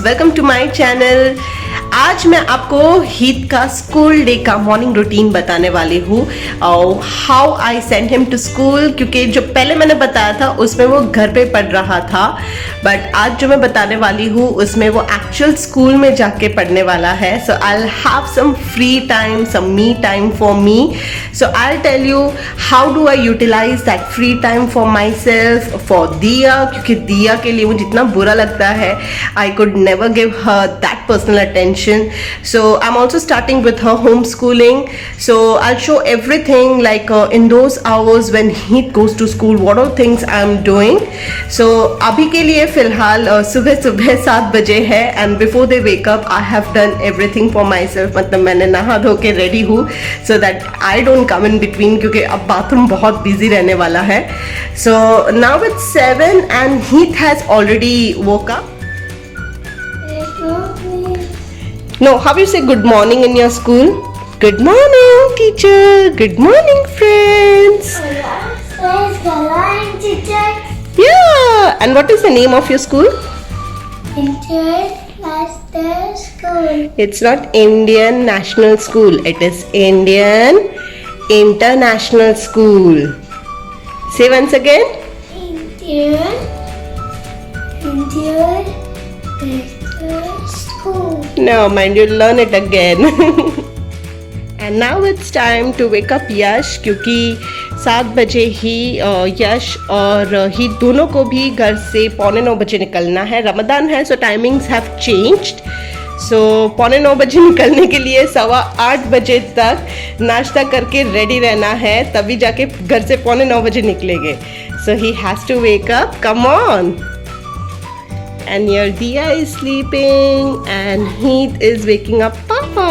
Welcome to my channel. आज मैं आपको हीत का स्कूल डे का मॉर्निंग रूटीन बताने वाली हूँ और how I send him to school, क्योंकि जो पहले मैंने बताया था उसमें वो घर पे पढ़ रहा था, बट आज जो मैं बताने वाली हूँ उसमें वो एक्चुअल स्कूल में जाके पढ़ने वाला है। So I will have some free time, some me time for me. So I will tell you how do I utilise that free time for myself, for Diya, क्योंकि दिया के लिए मुझे इतना बुरा लगता है। I could never give her that personal attention. So I'm also starting with her homeschooling. So I'll show everything like in those hours when he goes to school, what all things I'm doing. So अभी के लिए फिलहाल सुबह 7 बजे है and before they wake up I have done everything for myself. मतलब मैंने नहा धो के रेडी हूँ so that I don't come in between, क्योंकि अब बाथरूम बहुत बिजी रहने वाला है. So now it's 7 and Heath has already woke up. No, how you say good morning in your school? Good morning, teacher. Good morning, friends. Good morning, teacher. Yeah. And what is the name of your school? International School. It's not Indian National School. It is Indian International School. Say once again. Indian International School. No, mind, you'll learn it again. And now it's time to wake up Yash, क्योंकि 7 बजे ही यश और ही दोनों को भी घर से 8:45 बजे निकलना है. रमदान है, सो टाइमिंग्स हैव चेंज्ड. सो 8:45 बजे निकलने के लिए 8:15 बजे तक नाश्ता करके रेडी रहना है, तभी जाके घर से 8:45 बजे निकलेंगे. So he has to wake up. Come on. And your Diya is sleeping and Heath is waking up Papa.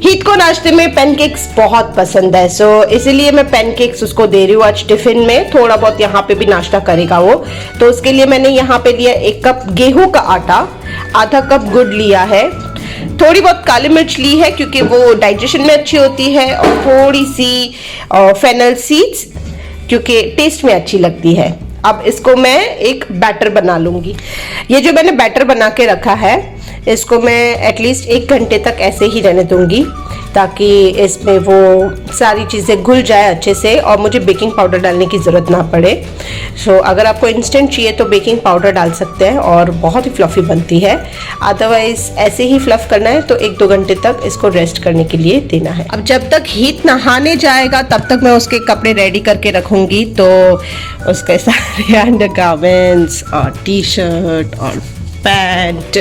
Heath को नाश्ते में पैनकेक्स बहुत पसंद है, सो इसीलिए मैं पैनकेक्स उसको दे रही हूँ आज टिफिन में. थोड़ा बहुत यहाँ पे भी नाश्ता करेगा वो, तो उसके लिए मैंने यहाँ पे लिया 1 कप गेहूं का आटा, आधा कप गुड़ लिया है, थोड़ी बहुत काली मिर्च ली है क्योंकि वो डाइजेशन में अच्छी होती है, और थोड़ी सी फेनल सीड्स क्योंकि टेस्ट में अच्छी लगती है. अब इसको मैं एक बैटर बना लूँगी. ये जो मैंने बैटर बना के रखा है इसको मैं एटलीस्ट 1 घंटे तक ऐसे ही रहने दूँगी, ताकि इसमें वो सारी चीज़ें घुल जाए अच्छे से और मुझे बेकिंग पाउडर डालने की ज़रूरत ना पड़े. सो अगर आपको इंस्टेंट चाहिए तो बेकिंग पाउडर डाल सकते हैं और बहुत ही फ्लफ़ी बनती है. अदरवाइज़ ऐसे ही फ्लफ़ करना है तो 1-2 घंटे तक इसको रेस्ट करने के लिए देना है. अब जब तक हीथ नहाने जाएगा तब तक मैं उसके कपड़े रेडी करके रखूँगी, तो उसके सारे अंडर गारमेंट्स और टी शर्ट और पैंट.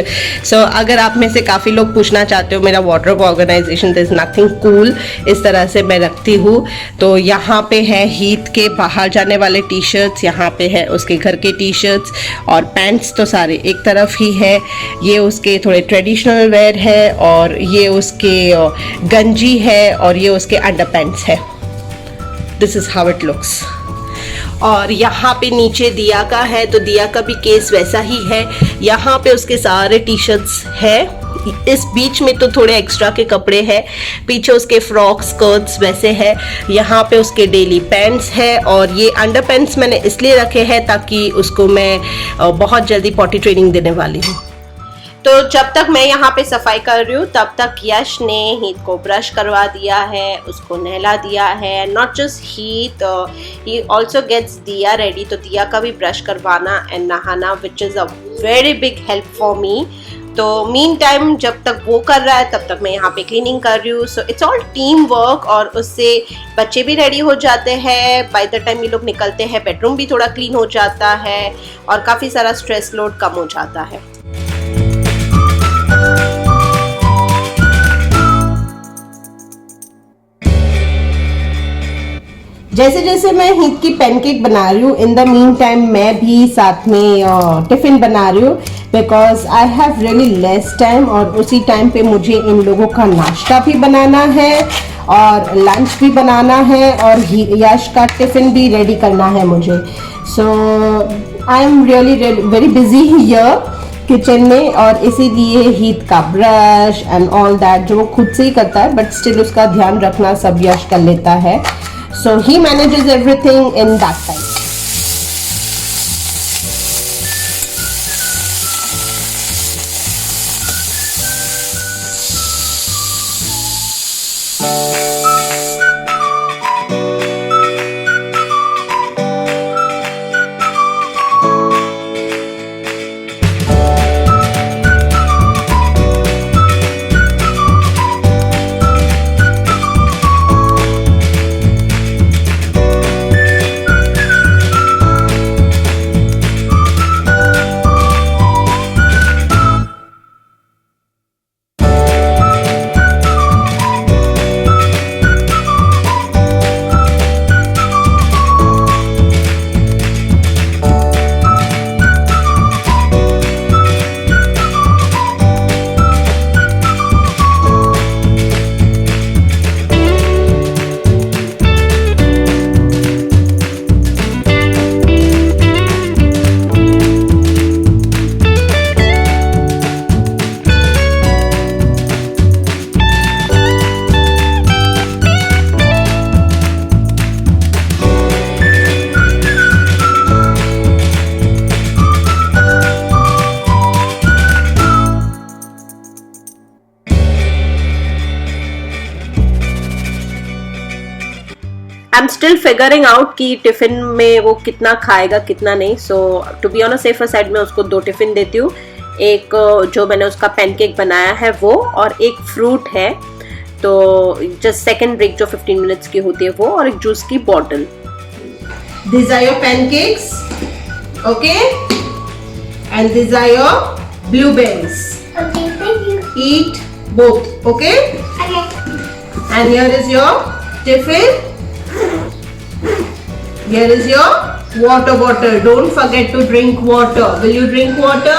सो अगर आप में से काफ़ी लोग पूछना चाहते हो मेरा wardrobe organization, this nothing cool, इस तरह से मैं रखती हूँ. तो यहाँ पे है हीथ के बाहर जाने वाले टी शर्ट्स, यहाँ पे है उसके घर के टी शर्ट्स, और पैंट्स तो सारे एक तरफ ही है. ये उसके थोड़े ट्रेडिशनल वेयर है, और ये उसके गंजी है, और ये उसके अंडर पैंट्स है. This is how it looks. और यहाँ पे नीचे दिया का है, तो दिया का भी केस वैसा ही है. यहाँ पे उसके सारे टी शर्ट्स है, इस बीच में तो थोड़े एक्स्ट्रा के कपड़े हैं, पीछे उसके फ्रॉक स्कर्ट्स वैसे है. यहाँ पे उसके डेली पैंट्स है, और ये अंडर पैंट्स मैंने इसलिए रखे हैं ताकि उसको मैं बहुत जल्दी पॉटी ट्रेनिंग देने वाली हूँ. तो जब तक मैं यहाँ पे सफाई कर रही हूँ तब तक यश ने हीथ को ब्रश करवा दिया है, उसको नहला दिया है. Not just Heeth, he also gets Diya ready, तो दिया का भी ब्रश करवाना एंड नहाना, which is a very big help for me. तो मीन टाइम जब तक वो कर रहा है तब तक मैं यहाँ पे क्लीनिंग कर रही हूँ. So it's all team work, और उससे बच्चे भी रेडी हो जाते हैं. बाय द टाइम ये लोग निकलते हैं बेडरूम भी थोड़ा क्लीन हो जाता है, और काफ़ी सारा स्ट्रेस लोड कम हो जाता है. जैसे जैसे मैं हीथ की पैनकेक बना रही हूँ, इन द मीन टाइम मैं भी साथ में टिफ़िन बना रही हूँ, because I have really less time, और उसी टाइम पे मुझे इन लोगों का नाश्ता भी बनाना है और लंच भी बनाना है, और यश का टिफ़िन भी रेडी करना है मुझे. So I am really very busy here kitchen में, और इसीलिए हीथ का ब्रश एंड ऑल दैट जो वो खुद से ही करता है, बट स्टिल उसका ध्यान रखना सब यश कर लेता है. So he manages everything in that side. I'm still figuring out कि टिफिन में वो कितना खाएगा कितना नहीं. So to be on a safer side मैं उसको 2 टिफिन देती हूँ. एक जो मैंने उसका पैनकेक बनाया है वो, और एक फ्रूट है. तो जस्ट सेकेंड ब्रेक जो 15 मिनट्स की होती है वो, और एक जूस की bottle. These are your pancakes, okay? And these are your blueberries. Okay, thank you. Eat both, okay? Okay. And here is your tiffin. Here is your water bottle. Don't forget to drink water. Will you drink water?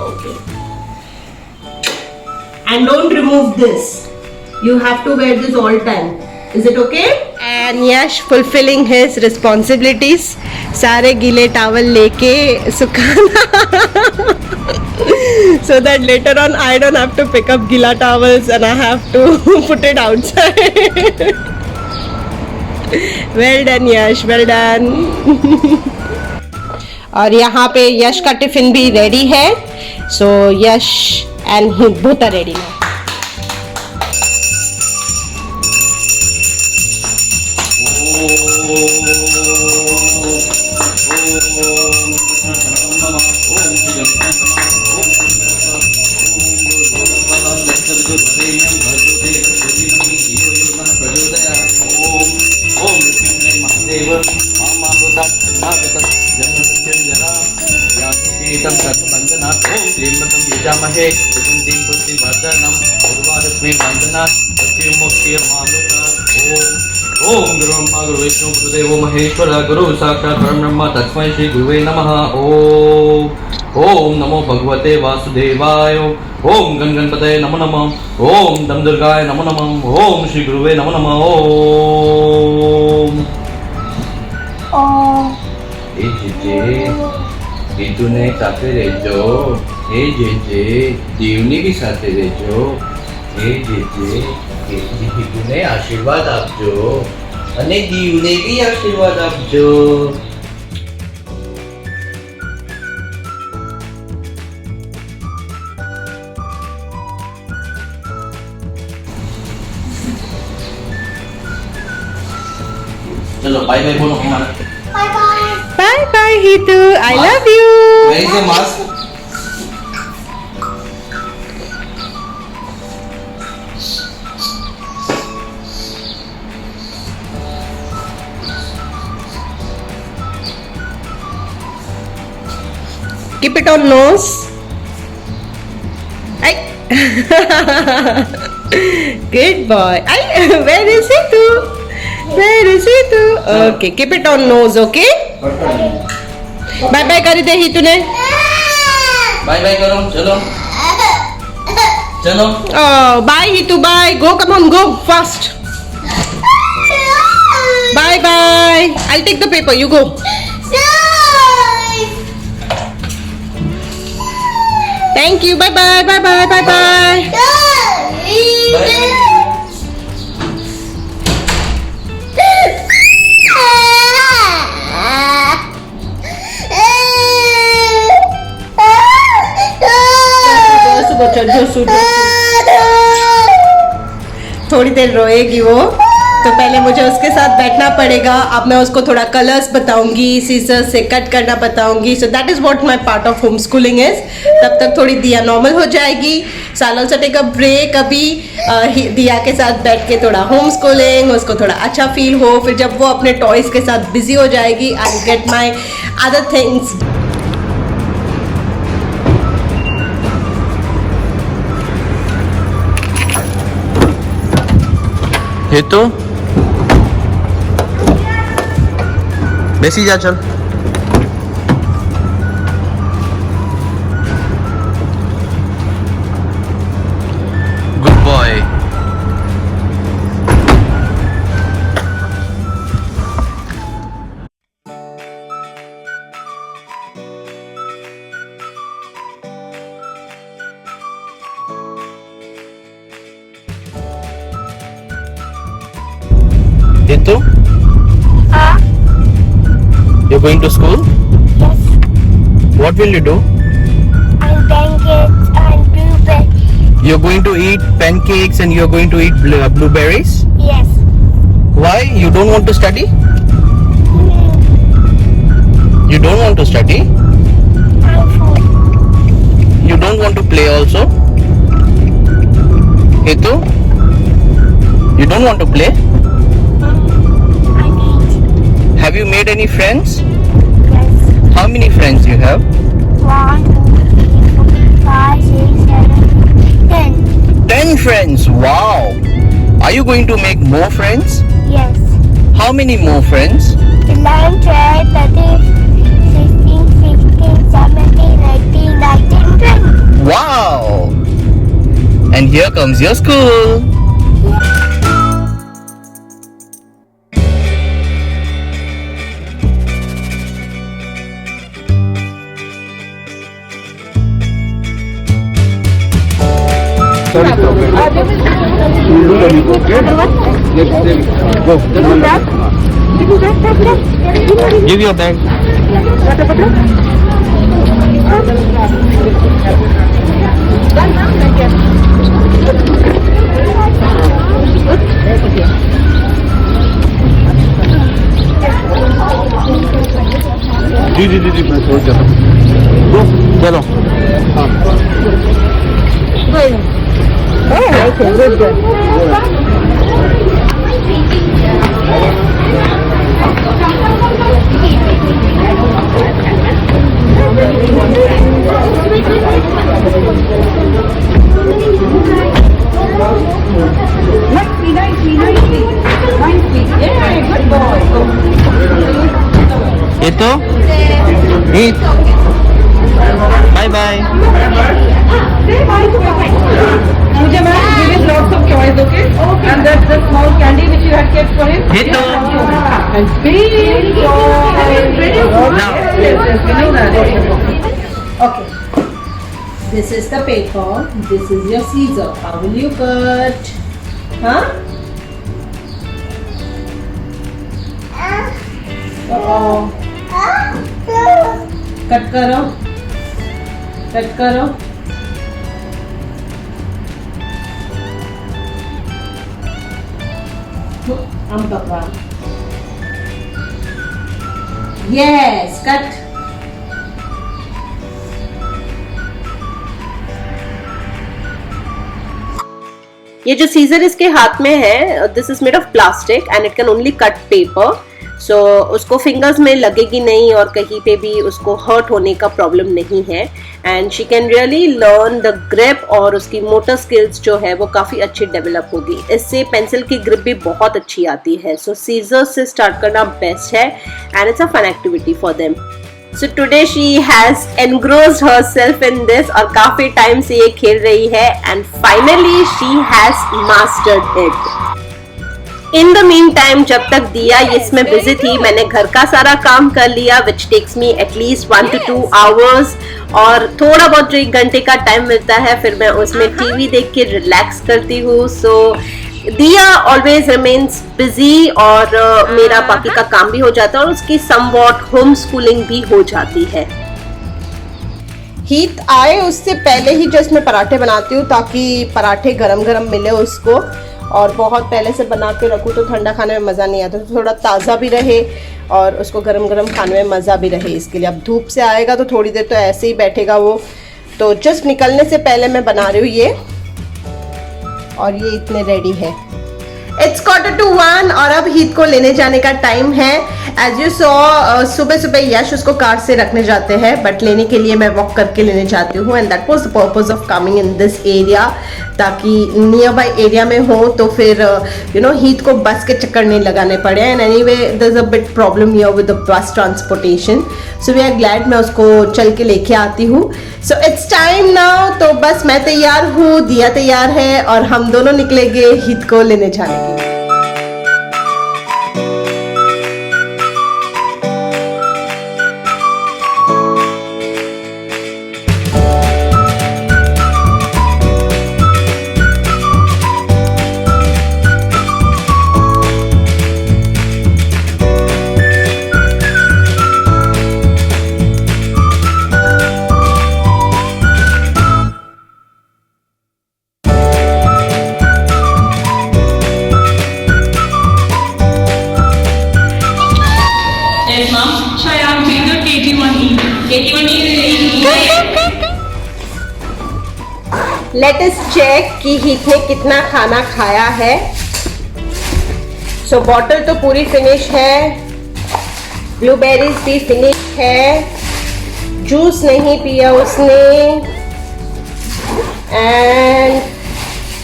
Okay. And don't remove this. You have to wear this all time. Is it okay? And Yash fulfilling his responsibilities. सारे गीले towel लेके सुखाना. So that later on I don't have to pick up gila towels and I have to put it outside. Well done Yash, well done. और यहाँ पे यश का tiffin भी ready है. So Yash and he both are ready now. ओम गुरु ब्रह्मा गुरु विष्णु गुरुदेवो महेश्वर गुरु साक्षात् परब्रह्म तस्मै श्री गुरुवे नमः. ओम नमो भगवते वासुदेवाय. ओम गण गणपतये नमो नमः. ओम दम दुर्गाय नमो नमः. ओम श्री गुरुवे नमो नमः. ओम ए जेजे હિતુને સાથે રહેજો. એ જેજે દીવની બી સાથે રહેજો. એ જેજે હિતુને આશીર્વાદ આપજો અને દીવને બી આશીર્વાદ આપજો. ચલો બાય બાય બોલો અમારા. Bye bye. Bye bye Hitu. I love you. Where is the mask? Keep it on nose. Ay. Good boy. Ay, where is Hitu? Where is Hitu? Okay, keep it on nose, okay? Bye bye કરી દે હિતુ ને. Bye bye કરો. ચલો ચલો. Oh, bye Hitu, bye. Go, come on, go fast. Bye bye. I'll take the paper. You go. Thank you. Bye bye. Bye bye. Bye bye. Bye. जो थोड़ी देर रोएगी वो, तो पहले मुझे उसके साथ बैठना पड़ेगा। अब मैं उसको थोड़ा कलर्स बताऊंगी, सीजर से कट करना बताऊंगी। So that is what my part of home schooling is. तब तक थोड़ी दिया नॉर्मल हो जाएगी। So I also take a break अभी, दिया के साथ बैठ के थोड़ा होम स्कूलिंग, उसको थोड़ा अच्छा फील हो। फिर जब वो अपने टॉयज के साथ बिजी हो जाएगी, I get my other things. ये तो बेसी जा चल। Good boy. Ritu? You're going to school? Yes. What will you do? I'm pancakes and blueberry. You're going to eat pancakes and you're going to eat blueberries? Yes. Why? You don't want to study? You don't want to study? I'm full. You don't want to play also? Ritu? You don't want to play? I need. Have you made any friends? Yes. How many friends you have? 1, 2, 3, 4, 5, 6, 7, 10. 10 friends. Wow. Are you going to make more friends? Yes. How many more friends? 11, 12, 13, 16, 16, 17, 18, 19, 20. Wow. And here comes your school. Give your bag. जी मैं छोड़ जाता हूँ। चलो। ये तो bye bye. Muja ma'am, give him lots of toys, okay? And that's the small candy which you had kept for him. Hito. And big toys. Now. Yes, we know that. Okay. This is the paper. This is your scissor. How will you cut? Huh? Uh-oh. Cut करो, cut करो। आम पकड़ा। Yes, cut. ये जो scissor इसके हाथ में है, this is made of plastic and it can only cut paper. So उसको फिंगर्स में लगेगी नहीं और कहीं पे भी उसको हर्ट होने का प्रॉब्लम नहीं है। And she can really learn the grip और उसकी मोटर स्किल्स जो है वो काफ़ी अच्छी डेवलप होगी। इससे पेंसिल की ग्रिप भी बहुत अच्छी आती है। सो सीजर से स्टार्ट करना बेस्ट है and it's a fun activity for them. So today she has engrossed herself in this और काफी टाइम से ये खेल रही है and finally she has mastered it. In the meantime, जब तक दिया इसमें बिजी थी, मैंने घर का सारा काम कर लिया which takes me at least 1 to 2 hours और थोड़ा बहुत जो 1 घंटे का टाइम मिलता है फिर मैं उसमें टीवी देख के रिलैक्स करती हूँ। So दिया ऑलवेज रिमेन्स बिजी और मेरा बाकी का काम भी हो जाता है और उसकी समवॉट होम स्कूलिंग भी हो जाती है। हीट आए उससे पहले ही जस्ट मैं पराठे बनाती हूँ ताकि पराठे गरम गरम मिले उसको, और बहुत पहले से बना के रखूँ तो ठंडा खाने में मज़ा नहीं आता, तो थोड़ा ताज़ा भी रहे और उसको गरम गरम खाने में मज़ा भी रहे। इसके लिए अब धूप से आएगा तो थोड़ी देर तो ऐसे ही बैठेगा वो, तो जस्ट निकलने से पहले मैं बना रही हूँ ये, और ये इतने रेडी है। It's 1:45 और अब हीत को लेने जाने का टाइम है। एज यू सॉ सुबह सुबह यश उसको कार से रखने जाते हैं, बट लेने के लिए मैं वॉक करके लेने जाती हूँ, and that was the purpose of coming in this area, ताकि नियर बाय एरिया में हो तो फिर यू नो हीत को बस के चक्कर नहीं लगाने पड़े। And anyway there is a bit problem here with the bus transportation, so we are glad मैं उसको चल के लेके आती हूँ। सो इट्स टाइम नाउ, तो बस मैं तैयार हूँ, दिया तैयार है, और हम दोनों निकलेंगे हीत को लेने जाने के लिए। Yes, ma'am. Shayam, bring the KG1E. KG1E is let us check कि हीत ने कितना खाना खाया है। सो बॉटल तो पूरी फिनिश है, ब्लूबेरीज भी फिनिश है, जूस नहीं पिया उसने, and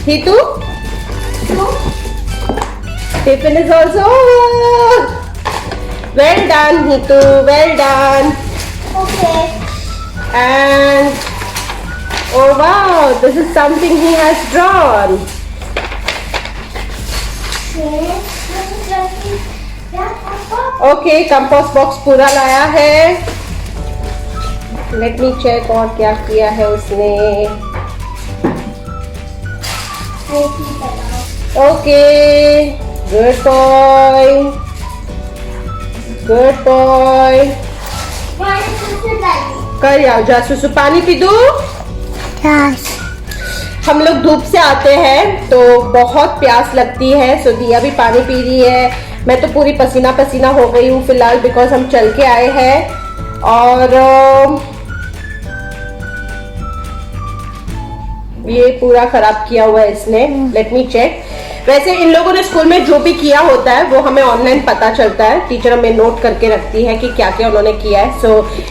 Hitu tiffin is also well done Hitu, well done. Okay. And oh wow, this is something he has drawn. Okay, compost box पूरा लाया है। लेट मी चेक और क्या किया है उसने। Okay, good boy, good boy. कर आओ जा सुसु, पानी पी दूं? हम लोग धूप से आते हैं तो बहुत प्यास लगती है, सो दिया भी पानी पी रही है। मैं तो पूरी पसीना पसीना हो गई हूँ फिलहाल, बिकॉज हम चल के आए हैं, और ये पूरा खराब किया हुआ है इसने। Let me check. वैसे इन लोगों ने स्कूल में जो भी किया होता है वो हमें ऑनलाइन पता चलता है, टीचर हमें नोट करके रखती है कि क्या क्या उन्होंने किया है, सो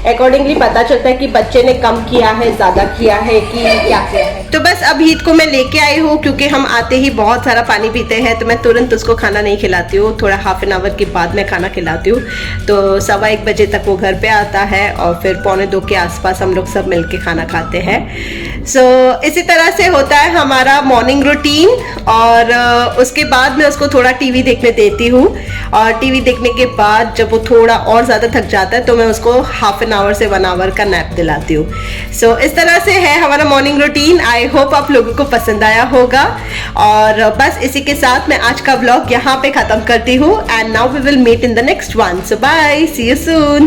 अकॉर्डिंगली पता चलता है कि बच्चे ने कम किया है, ज्यादा किया है, कि क्या किया है। तो बस अब हीत को मैं लेके आई हूँ, क्योंकि हम आते ही बहुत सारा पानी पीते हैं, तो मैं तुरंत उसको खाना नहीं खिलाती हूँ, थोड़ा हाफ एन आवर के बाद मैं खाना खिलाती हूँ। तो 1:15 बजे तक वो घर पे आता है, और फिर 1:45 के आसपास हम लोग सब मिलके खाना खाते हैं। सो इसी तरह से होता है हमारा मॉर्निंग रूटीन, और उसके बाद मैं उसको थोड़ा टीवी देखने देती हूँ, और टीवी देखने के बाद जब वो थोड़ा और ज़्यादा थक जाता है तो मैं उसको हाफ एन आवर से 1 आवर का नैप दिलाती हूँ। सो इस तरह से है हमारा मॉर्निंग रूटीन। आई होप आप लोगों को पसंद आया होगा, और बस इसी के साथ मैं आज का व्लॉग यहाँ पे ख़त्म करती हूँ, and now we will meet in the next one. So bye, see you soon.